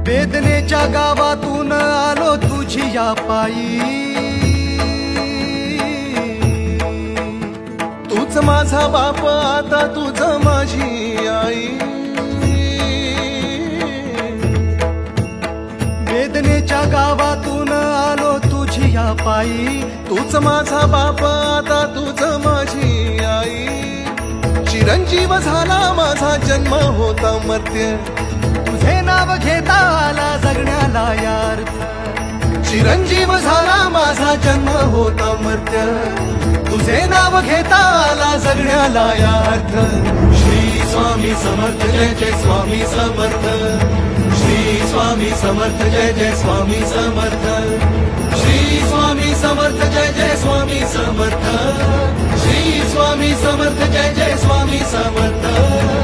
वेदनेच्या गावातून आलो तुझी या पायी, तूच माझा बाप आता तुझ माझी आई. वेदनेच्या गावातून आलो तुझी या पायी, तूच माझा बाप आता तुझ माझी आई. चिरंजीव झाला माझा जन्म होता मर्त्य, तुझे नाव घेता आला जगण्याला यार्थ. चिरंजीव झाला माझा जन्म होता मर्त्य, तुझे नाव घेता आला जगण्याला यार्थ. श्री स्वामी समर्थ जय जय स्वामी समर्थ. श्री स्वामी समर्थ जय जय स्वामी समर्थ. श्री स्वामी समर्थ जय जय स्वामी समर्थ. श्री स्वामी समर्थ जय जय स्वामी समर्थ.